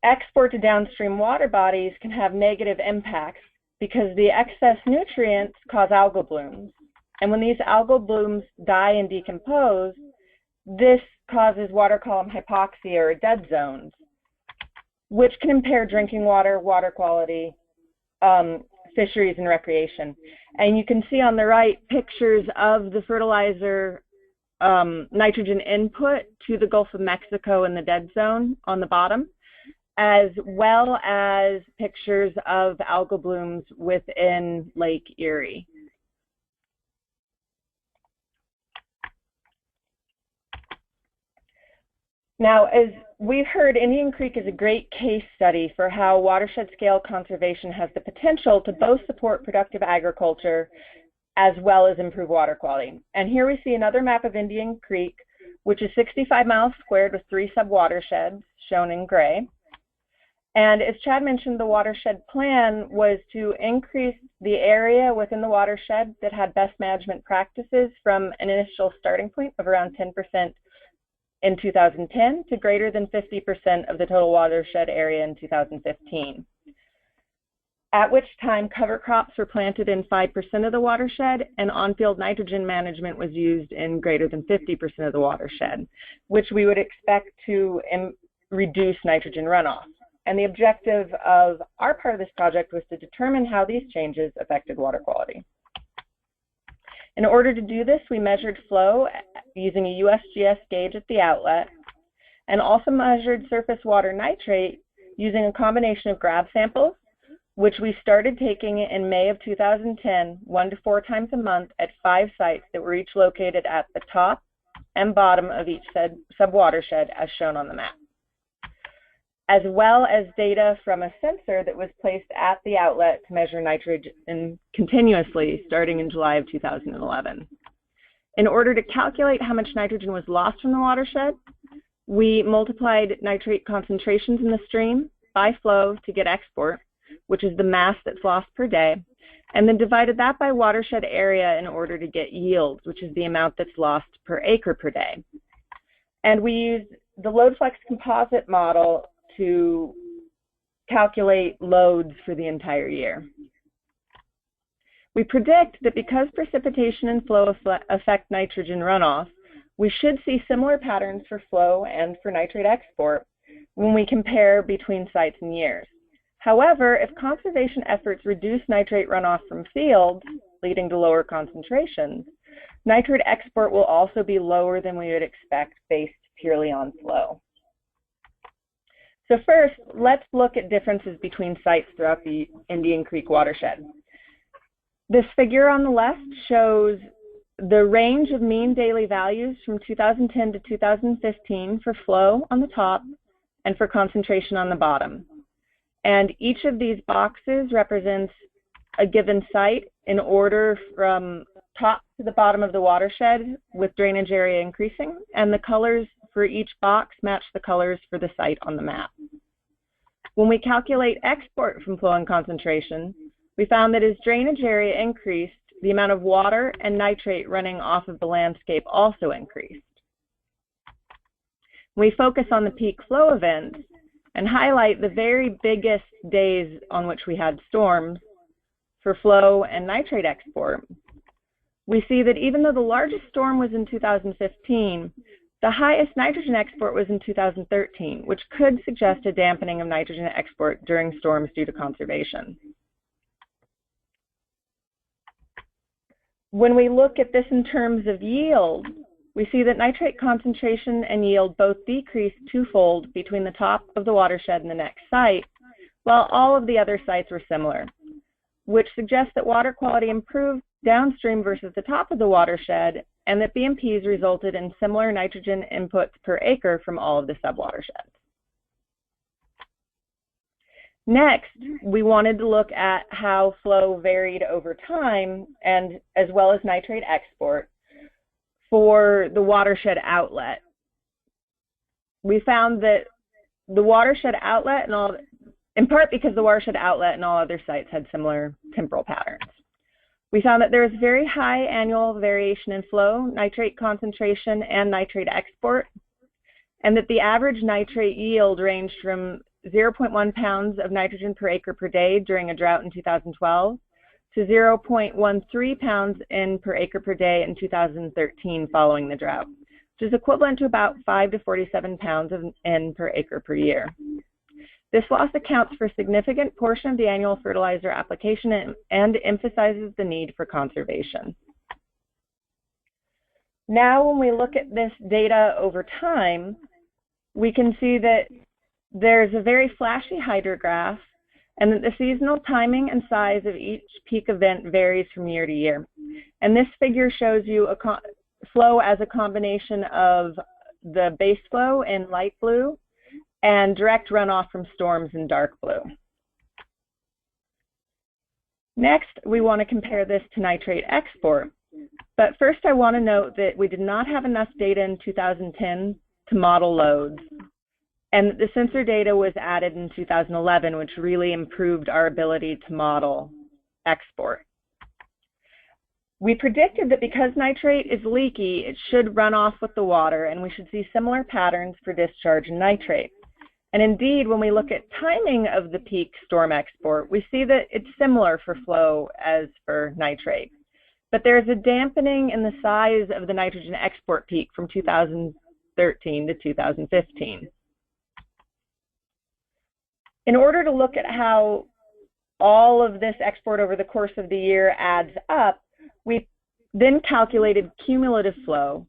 Speaker 5: export to downstream water bodies can have negative impacts because the excess nutrients cause algal blooms. And when these algal blooms die and decompose, this causes water column hypoxia or dead zones, which can impair drinking water, water quality, fisheries, and recreation. And you can see on the right pictures of the fertilizer nitrogen input to the Gulf of Mexico and the dead zone on the bottom, as well as pictures of algal blooms within Lake Erie. Now, as we've heard, Indian Creek is a great case study for how watershed scale conservation has the potential to both support productive agriculture as well as improve water quality. And here we see another map of Indian Creek, which is 65 miles squared with 3 sub-watersheds shown in gray. And as Chad mentioned, the watershed plan was to increase the area within the watershed that had best management practices from an initial starting point of around 10% in 2010 to greater than 50% of the total watershed area in 2015. At which time cover crops were planted in 5% of the watershed and on-field nitrogen management was used in greater than 50% of the watershed, which we would expect to reduce nitrogen runoff. And the objective of our part of this project was to determine how these changes affected water quality. In order to do this, we measured flow using a USGS gauge at the outlet and also measured surface water nitrate using a combination of grab samples, which we started taking in May of 2010, 1 to 4 times a month at 5 sites that were each located at the top and bottom of each sub-watershed as shown on the map, as well as data from a sensor that was placed at the outlet to measure nitrogen continuously starting in July of 2011. In order to calculate how much nitrogen was lost from the watershed, we multiplied nitrate concentrations in the stream by flow to get export, which is the mass that's lost per day, and then divided that by watershed area in order to get yields, which is the amount that's lost per acre per day. And we used the load flex composite model to calculate loads for the entire year. We predict that because precipitation and flow affect nitrogen runoff, we should see similar patterns for flow and for nitrate export when we compare between sites and years. However, if conservation efforts reduce nitrate runoff from fields, leading to lower concentrations, nitrate export will also be lower than we would expect based purely on flow. So first, let's look at differences between sites throughout the Indian Creek watershed. This figure on the left shows the range of mean daily values from 2010 to 2015 for flow on the top and for concentration on the bottom. And each of these boxes represents a given site in order from top to the bottom of the watershed with drainage area increasing, and the colors for each box match the colors for the site on the map. When we calculate export from flow and concentration, we found that as drainage area increased, the amount of water and nitrate running off of the landscape also increased. We focus on the peak flow events and highlight the very biggest days on which we had storms for flow and nitrate export. We see that even though the largest storm was in 2015, the highest nitrogen export was in 2013, which could suggest a dampening of nitrogen export during storms due to conservation. When we look at this in terms of yield, we see that nitrate concentration and yield both decreased twofold between the top of the watershed and the next site, while all of the other sites were similar, which suggests that water quality improved downstream versus the top of the watershed, and that BMPs resulted in similar nitrogen inputs per acre from all of the subwatersheds. Next, we wanted to look at how flow varied over time, and as well as nitrate export for the watershed outlet. We found that the watershed outlet and all, in part because the watershed outlet and all other sites had similar temporal patterns. We found that there was very high annual variation in flow, nitrate concentration, and nitrate export, and that the average nitrate yield ranged from 0.1 pounds of nitrogen per acre per day during a drought in 2012 to 0.13 pounds in per acre per day in 2013 following the drought, which is equivalent to about 5 to 47 pounds of N per acre per year. This loss accounts for a significant portion of the annual fertilizer application and emphasizes the need for conservation. Now, when we look at this data over time, we can see that there's a very flashy hydrograph and that the seasonal timing and size of each peak event varies from year to year. And this figure shows you a flow as a combination of the base flow in light blue and direct runoff from storms in dark blue. Next, we want to compare this to nitrate export. But first, I want to note that we did not have enough data in 2010 to model loads, and the sensor data was added in 2011, which really improved our ability to model export. We predicted that because nitrate is leaky, it should run off with the water, and we should see similar patterns for discharge and nitrate. And indeed, when we look at timing of the peak storm export, we see that it's similar for flow as for nitrate. But there's a dampening in the size of the nitrogen export peak from 2013 to 2015. In order to look at how all of this export over the course of the year adds up, we then calculated cumulative flow,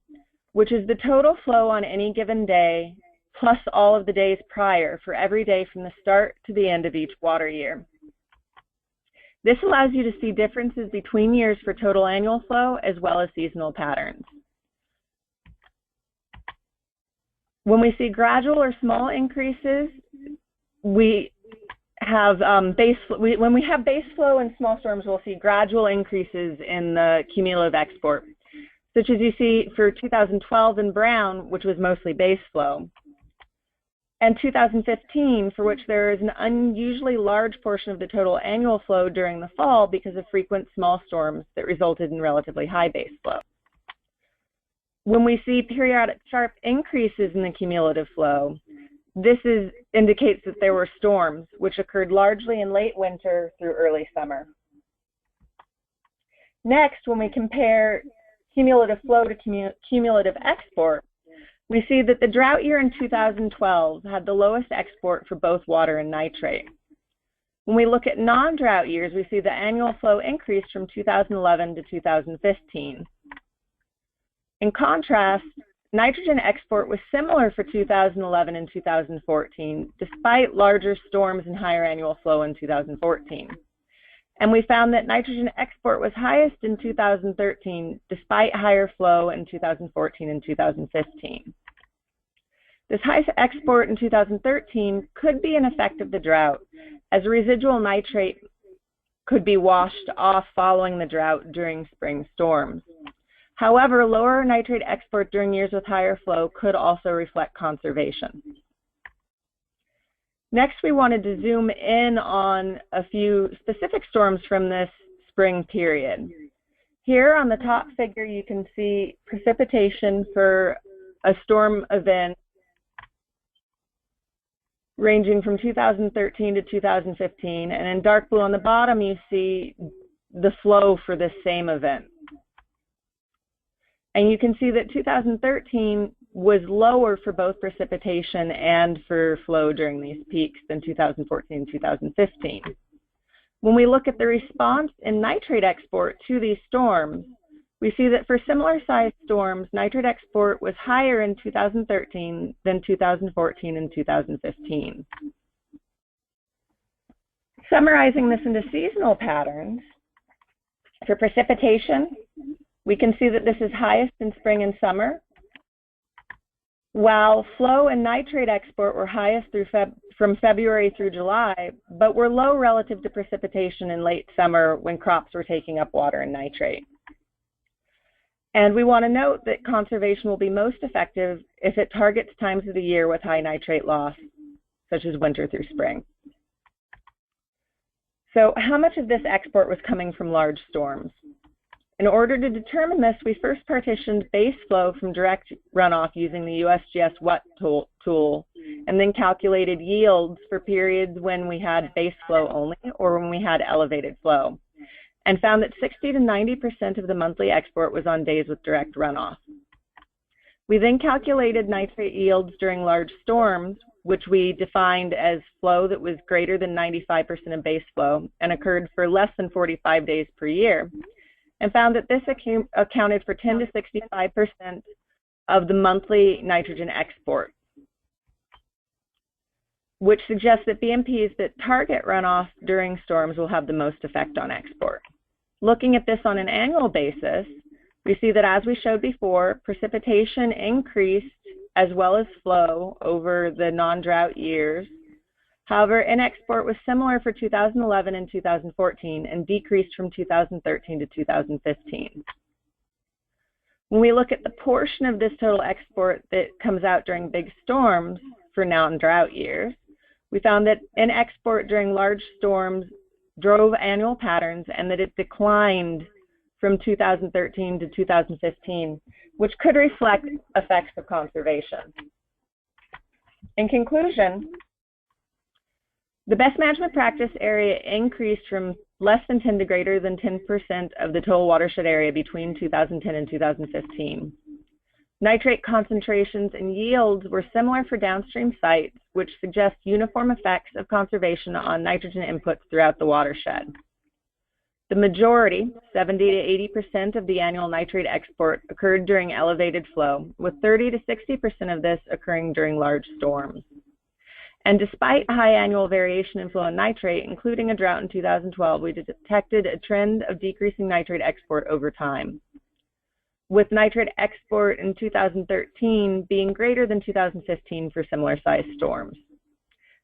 Speaker 5: which is the total flow on any given day plus all of the days prior for every day from the start to the end of each water year. This allows you to see differences between years for total annual flow as well as seasonal patterns. When we see gradual or small increases, we have when we have base flow and small storms, we'll see gradual increases in the cumulative export, such as you see for 2012 in brown, which was mostly base flow, and 2015, for which there is an unusually large portion of the total annual flow during the fall because of frequent small storms that resulted in relatively high base flow. When we see periodic sharp increases in the cumulative flow, this indicates that there were storms, which occurred largely in late winter through early summer. Next, when we compare cumulative flow to cumulative export, we see that the drought year in 2012 had the lowest export for both water and nitrate. When we look at non-drought years, we see the annual flow increased from 2011 to 2015. In contrast, nitrogen export was similar for 2011 and 2014, despite larger storms and higher annual flow in 2014. And we found that nitrogen export was highest in 2013, despite higher flow in 2014 and 2015. This high export in 2013 could be an effect of the drought, as residual nitrate could be washed off following the drought during spring storms. However, lower nitrate export during years with higher flow could also reflect conservation. Next, we wanted to zoom in on a few specific storms from this spring period. Here on the top figure, you can see precipitation for a storm event ranging from 2013 to 2015, and in dark blue on the bottom, you see the flow for this same event. And you can see that 2013 was lower for both precipitation and for flow during these peaks than 2014 and 2015. When we look at the response in nitrate export to these storms, we see that for similar sized storms, nitrate export was higher in 2013 than 2014 and 2015. Summarizing this into seasonal patterns, for precipitation, we can see that this is highest in spring and summer, while flow and nitrate export were highest from February through July, but were low relative to precipitation in late summer when crops were taking up water and nitrate. And we want to note that conservation will be most effective if it targets times of the year with high nitrate loss, such as winter through spring. So how much of this export was coming from large storms? In order to determine this, we first partitioned base flow from direct runoff using the USGS WUT tool, and then calculated yields for periods when we had base flow only or when we had elevated flow, and found that 60 to 90% of the monthly export was on days with direct runoff. We then calculated nitrate yields during large storms, which we defined as flow that was greater than 95% of base flow and occurred for less than 45 days per year, and found that this accounted for 10 to 65% of the monthly nitrogen export, which suggests that BMPs that target runoff during storms will have the most effect on export. Looking at this on an annual basis, we see that as we showed before, precipitation increased as well as flow over the non-drought years. However, in export was similar for 2011 and 2014 and decreased from 2013 to 2015. When we look at the portion of this total export that comes out during big storms for non-drought years, we found that in export during large storms drove annual patterns and that it declined from 2013 to 2015, which could reflect effects of conservation. In conclusion, the best management practice area increased from less than 10 to greater than 10% of the total watershed area between 2010 and 2015. Nitrate concentrations and yields were similar for downstream sites, which suggests uniform effects of conservation on nitrogen inputs throughout the watershed. The majority, 70 to 80% of the annual nitrate export occurred during elevated flow, with 30 to 60% of this occurring during large storms. And despite high annual variation in flow and nitrate, including a drought in 2012, we detected a trend of decreasing nitrate export over time, with nitrate export in 2013 being greater than 2015 for similar sized storms.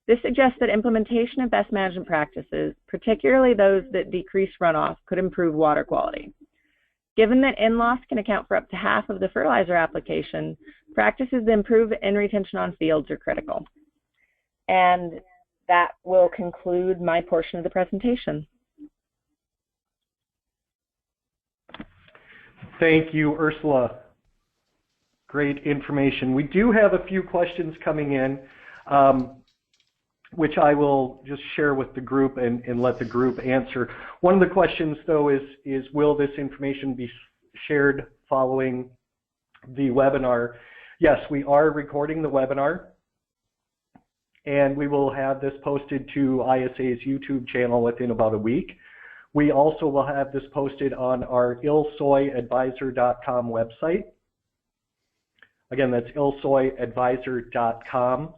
Speaker 5: This suggests that implementation of best management practices, particularly those that decrease runoff, could improve water quality. Given that in-loss can account for up to half of the fertilizer application, practices that improve in-retention on fields are critical. And that will conclude my portion of the presentation.
Speaker 2: Thank you, Ursula. Great information. We do have a few questions coming in, which I will just share with the group and let the group answer. One of the questions, though, is will this information be shared following the webinar? Yes, we are recording the webinar, and we will have this posted to ISA's YouTube channel within about a week. We also will have this posted on our ilsoyadvisor.com website. Again, that's ilsoyadvisor.com.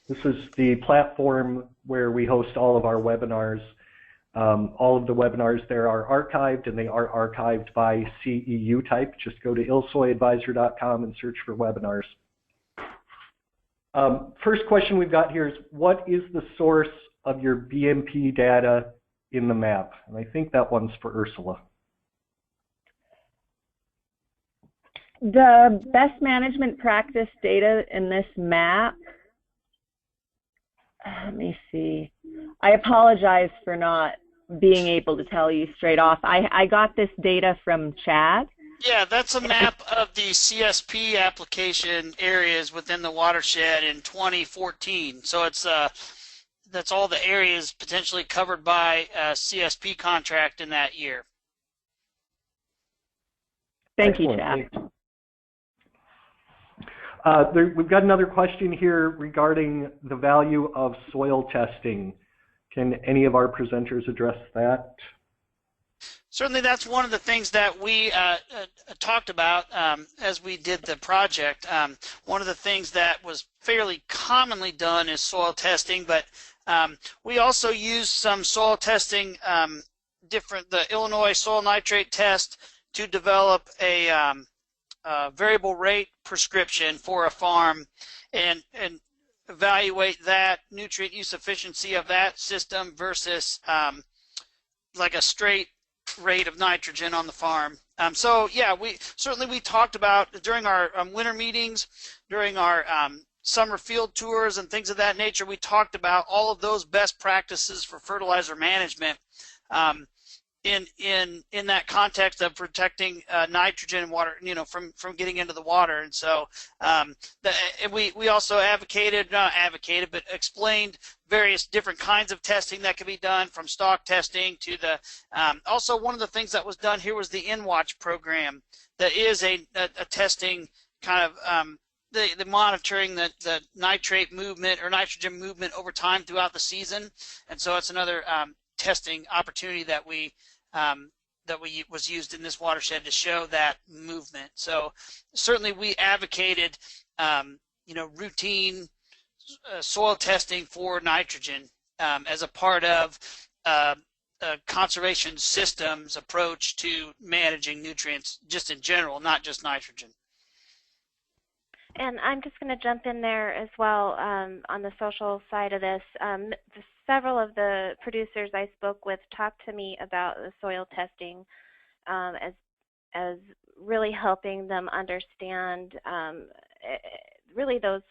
Speaker 2: This is the platform where we host all of our webinars. All of the webinars there are archived, and they are archived by CEU type. Just go to ilsoyadvisor.com and search for webinars. First question we've got here is, what is the source of your BMP data in the map? And I think that one's for Ursula.
Speaker 5: The best management practice data in this map, let me see. I apologize for not being able to tell you straight off. I got this data from Chad.
Speaker 3: Yeah, that's a map of the CSP application areas within the watershed in 2014. So it's that's all the areas potentially covered by a CSP contract in that year.
Speaker 5: Thank you, Chad.
Speaker 2: We've got another question here regarding the value of soil testing. Can any of our presenters address that?
Speaker 3: Certainly, that's one of the things that we talked about as we did the project. One of the things that was fairly commonly done is soil testing, but we also used some soil testing, the Illinois soil nitrate test, to develop a variable rate prescription for a farm and evaluate that nutrient use efficiency of that system versus like a straight rate of nitrogen on the farm. So yeah, we talked about during our winter meetings, during our summer field tours and things of that nature, we talked about all of those best practices for fertilizer management in that context of protecting nitrogen and water, from getting into the water. And so we also but explained various different kinds of testing that can be done, from stock testing to the also one of the things that was done here was the InWatch program, that is a testing kind of the monitoring the nitrate movement or nitrogen movement over time throughout the season. And so it's another testing opportunity that was used in this watershed to show that movement. So certainly we advocated routine soil testing for nitrogen as a part of a conservation systems approach to managing nutrients just in general, not just nitrogen.
Speaker 4: And I'm just going to jump in there as well on the social side of this. Several of the producers I spoke with talked to me about the soil testing as really helping them understand really the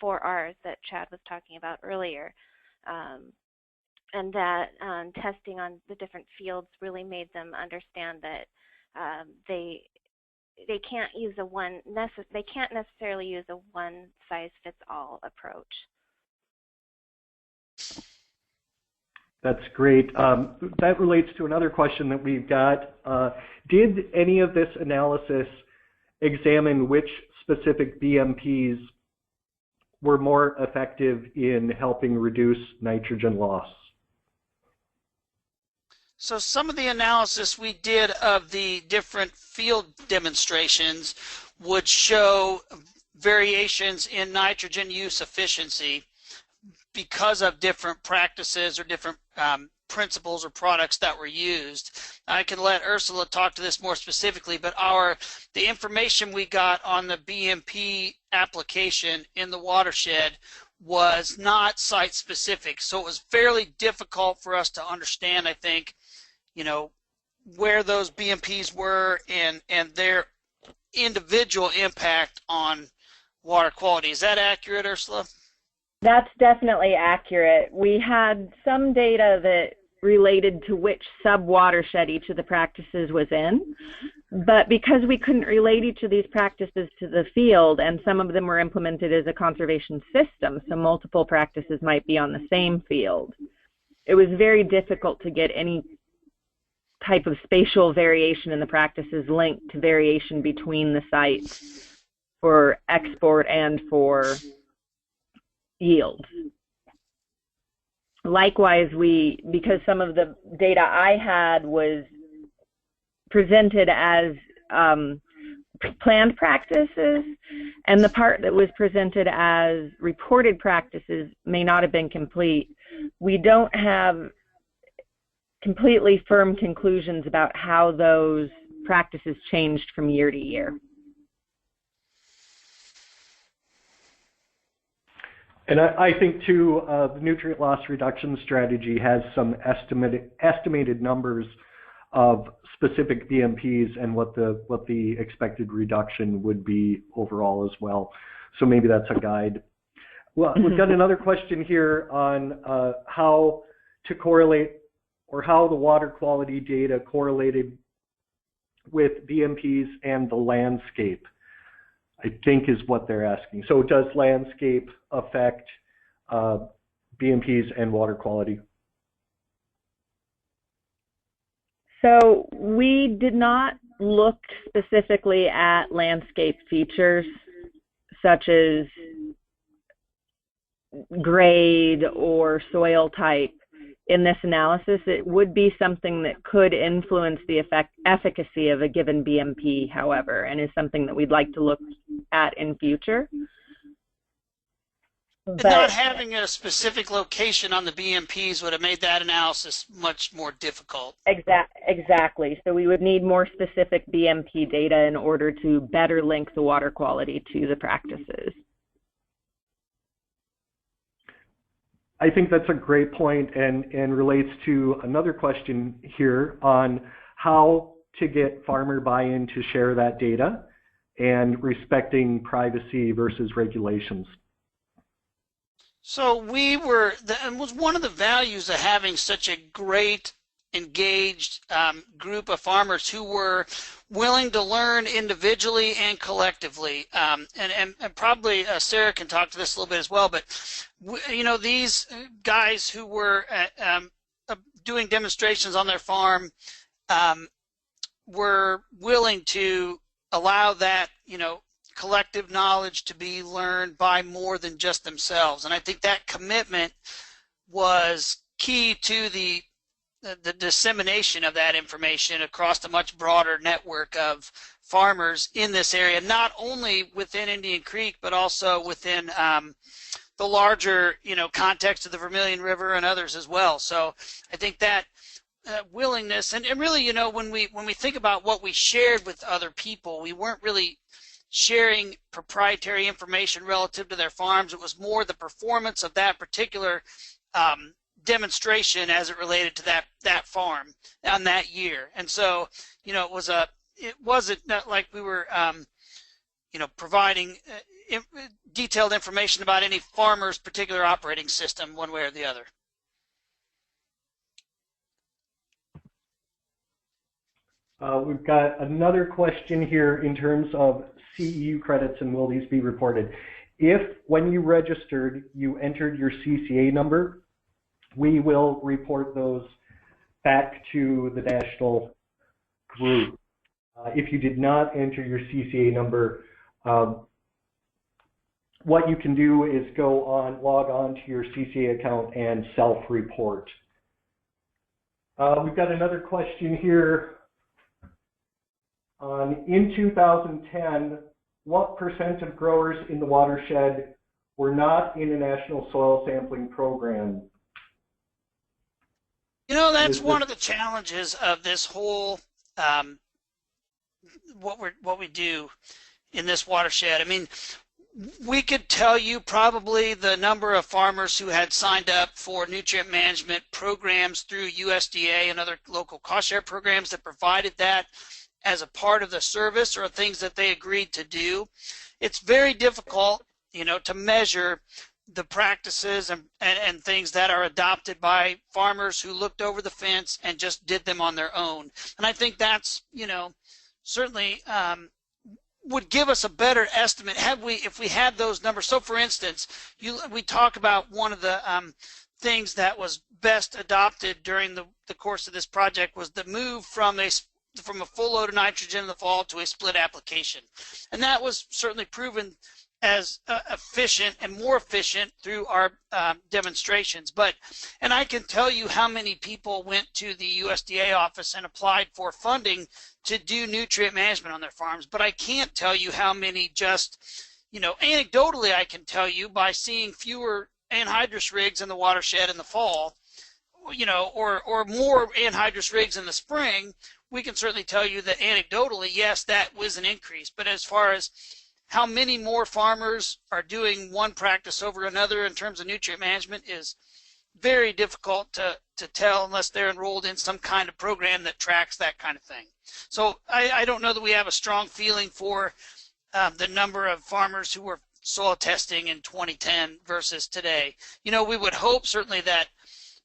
Speaker 4: 4 R's that Chad was talking about earlier, and that testing on the different fields really made them understand that they can't necessarily use a one-size-fits-all approach.
Speaker 2: That's great. That relates to another question that we've got. Did any of this analysis examine which specific BMPs were more effective in helping reduce nitrogen loss?
Speaker 3: So some of the analysis we did of the different field demonstrations would show variations in nitrogen use efficiency because of different practices or different principles or products that were used. I can let Ursula talk to this more specifically, but the information we got on the BMP application in the watershed was not site specific, so it was fairly difficult for us to understand, I think, where those BMPs were and their individual impact on water quality. Is that accurate, Ursula?
Speaker 5: That's definitely accurate. We had some data that related to which sub-watershed each of the practices was in, but because we couldn't relate each of these practices to the field, and some of them were implemented as a conservation system, so multiple practices might be on the same field, it was very difficult to get any type of spatial variation in the practices linked to variation between the sites for export and for yield. Likewise, because some of the data I had was presented as planned practices, and the part that was presented as reported practices may not have been complete, we don't have completely firm conclusions about how those practices changed from year to year.
Speaker 2: And I think too, the nutrient loss reduction strategy has some estimated numbers of specific BMPs and what the expected reduction would be overall as well. So maybe that's a guide. Well, we've got another question here on how to correlate, or how the water quality data correlated with BMPs and the landscape, I think is what they're asking. So does landscape affect BMPs and water quality?
Speaker 5: So we did not look specifically at landscape features such as grade or soil type in this analysis. It would be something that could influence the efficacy of a given BMP, however, and is something that we'd like to look at in future.
Speaker 3: But not having a specific location on the BMPs would have made that analysis much more difficult.
Speaker 5: Exactly. So we would need more specific BMP data in order to better link the water quality to the practices.
Speaker 2: I think that's a great point, and relates to another question here on how to get farmer buy-in to share that data and respecting privacy versus regulations.
Speaker 3: So it was one of the values of having such a great, engaged group of farmers who were willing to learn individually and collectively. And probably Sarah can talk to this a little bit as well, but these guys who were doing demonstrations on their farm were willing to allow that, collective knowledge to be learned by more than just themselves. And I think that commitment was key to the dissemination of that information across a much broader network of farmers in this area, not only within Indian Creek, but also within the larger, context of the Vermilion River and others as well. So I think that willingness, and really, when we think about what we shared with other people, we weren't really sharing proprietary information relative to their farms. It was more the performance of that particular demonstration as it related to that farm on that year. And so, it wasn't not like we were, providing detailed information about any farmer's particular operating system one way or the other.
Speaker 2: We've got another question here in terms of CEU credits and will these be reported. If, when you registered, you entered your CCA number, we will report those back to the national group. If you did not enter your CCA number, what you can do is log on to your CCA account and self-report. We've got another question here. In 2010, what % of growers in the watershed were not in a national soil sampling program?
Speaker 3: That's one of the challenges of this whole what we do in this watershed. I mean, we could tell you probably the number of farmers who had signed up for nutrient management programs through USDA and other local cost share programs that provided that as a part of the service or things that they agreed to do. It's very difficult, to measure the practices and things that are adopted by farmers who looked over the fence and just did them on their own. And I think that's, certainly would give us a better estimate if we had those numbers. So for instance, we talk about one of the things that was best adopted during the course of this project was the move from a full load of nitrogen in the fall to a split application. And that was certainly proven as efficient and more efficient through our demonstrations. And I can tell you how many people went to the USDA office and applied for funding to do nutrient management on their farms, but I can't tell you how many just, anecdotally I can tell you by seeing fewer anhydrous rigs in the watershed in the fall, or more anhydrous rigs in the spring, we can certainly tell you that anecdotally, yes, that was an increase. But as far as how many more farmers are doing one practice over another in terms of nutrient management is very difficult to tell unless they're enrolled in some kind of program that tracks that kind of thing. So I don't know that we have a strong feeling for the number of farmers who were soil testing in 2010 versus today. You know, we would hope certainly that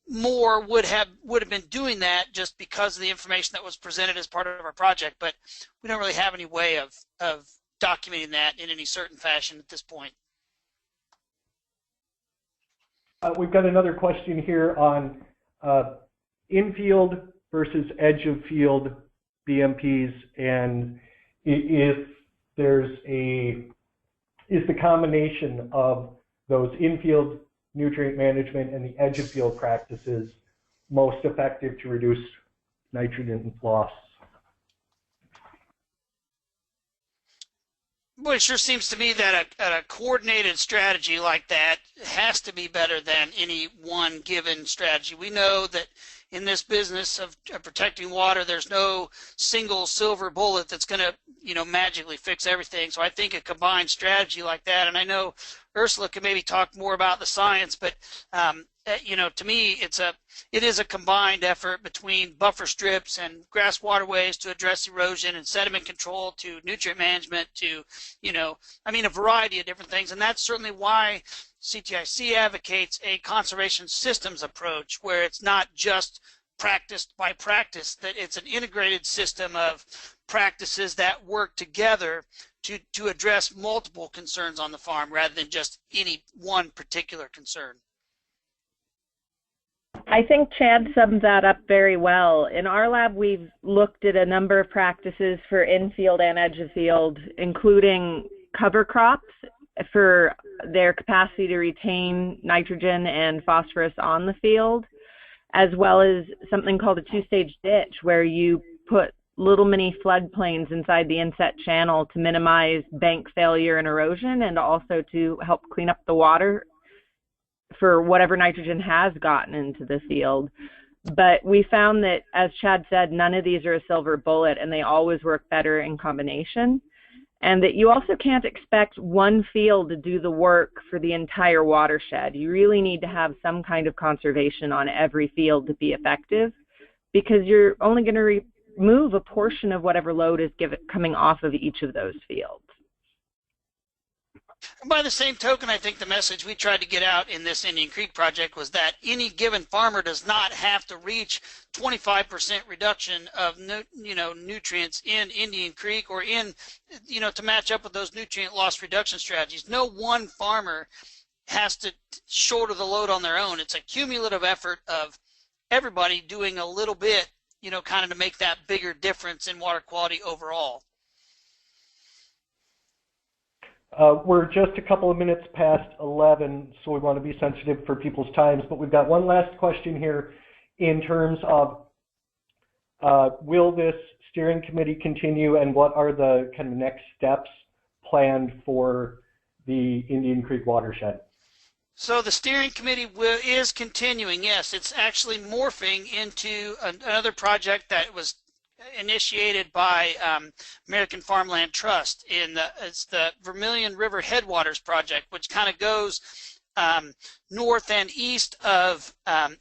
Speaker 3: more would have been doing that just because of the information that was presented as part of our project, but we don't really have any way of documenting that in any certain fashion at this point.
Speaker 2: We've got another question here on infield versus edge of field BMPs, and if there's is the combination of those infield nutrient management and the edge of field practices most effective to reduce nitrogen loss?
Speaker 3: Well, it sure seems to me that a coordinated strategy like that has to be better than any one given strategy. We know that in this business of protecting water, there's no single silver bullet that's going to, you know, magically fix everything. So I think a combined strategy like that, and I know Ursula can maybe talk more about the science, but you know, to me, it is a combined effort between buffer strips and grass waterways to address erosion and sediment control to nutrient management to, you know, I mean, a variety of different things. And that's certainly why CTIC advocates a conservation systems approach where it's not just practice by practice, that it's an integrated system of practices that work together to address multiple concerns on the farm rather than just any one particular concern.
Speaker 5: I think Chad summed that up very well. In our lab, we've looked at a number of practices for infield and edge of field, including cover crops for their capacity to retain nitrogen and phosphorus on the field, as well as something called a two-stage ditch, where you put little mini floodplains inside the inset channel to minimize bank failure and erosion, and also to help clean up the water for whatever nitrogen has gotten into the field. But we found that, as Chad said, none of these are a silver bullet, and they always work better in combination. And that you also can't expect one field to do the work for the entire watershed. You really need to have some kind of conservation on every field to be effective, because you're only going to remove a portion of whatever load is coming off of each of those fields.
Speaker 3: By the same token, I think the message we tried to get out in this Indian Creek project was that any given farmer does not have to reach 25% reduction of nutrients in Indian Creek or in, you know, to match up with those nutrient loss reduction strategies. No one farmer has to shoulder the load on their own. It's a cumulative effort of everybody doing a little bit, you know, kind of to make that bigger difference in water quality overall.
Speaker 2: We're just a couple of minutes past 11, so we want to be sensitive for people's times, but we've got one last question here in terms of will this steering committee continue, and what are the kind of next steps planned for the Indian Creek watershed?
Speaker 3: So the steering committee is continuing, yes. It's actually morphing into another project that was initiated by American Farmland Trust. It's the Vermilion River Headwaters Project, which kind of goes north and east of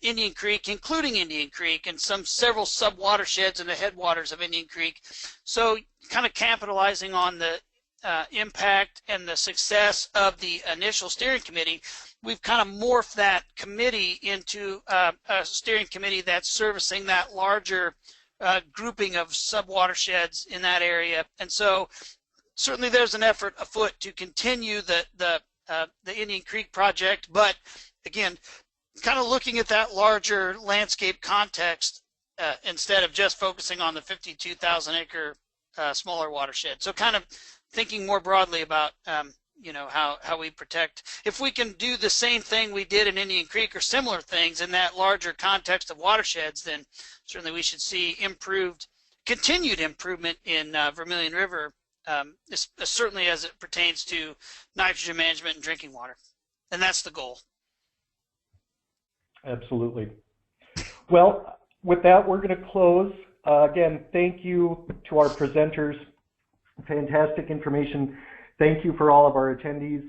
Speaker 3: Indian Creek, including Indian Creek, and several sub-watersheds in the headwaters of Indian Creek. So kind of capitalizing on the impact and the success of the initial steering committee, we've kind of morphed that committee into a steering committee that's servicing that larger grouping of sub-watersheds in that area. And so certainly there's an effort afoot to continue the Indian Creek project, but again, kind of looking at that larger landscape context instead of just focusing on the 52,000 acre smaller watershed. So kind of thinking more broadly about you know, how we protect. If we can do the same thing we did in Indian Creek or similar things in that larger context of watersheds, then certainly we should see continued improvement in Vermilion River, certainly as it pertains to nitrogen management and drinking water. And that's the goal.
Speaker 2: Absolutely. Well, with that, we're going to close. Again, thank you to our presenters. Fantastic information Thank you for all of our attendees.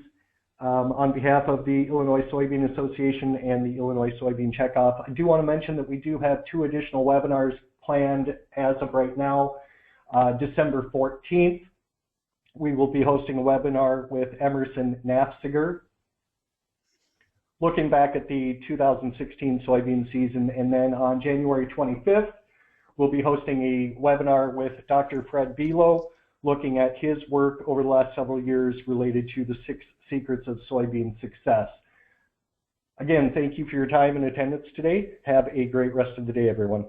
Speaker 2: On behalf of the Illinois Soybean Association and the Illinois Soybean Checkoff, I do want to mention that we do have 2 additional webinars planned as of right now. December 14th, we will be hosting a webinar with Emerson Nafziger, looking back at the 2016 soybean season, and then on January 25th, we'll be hosting a webinar with Dr. Fred Below, looking at his work over the last several years related to the 6 secrets of soybean success. Again, thank you for your time and attendance today. Have a great rest of the day, everyone.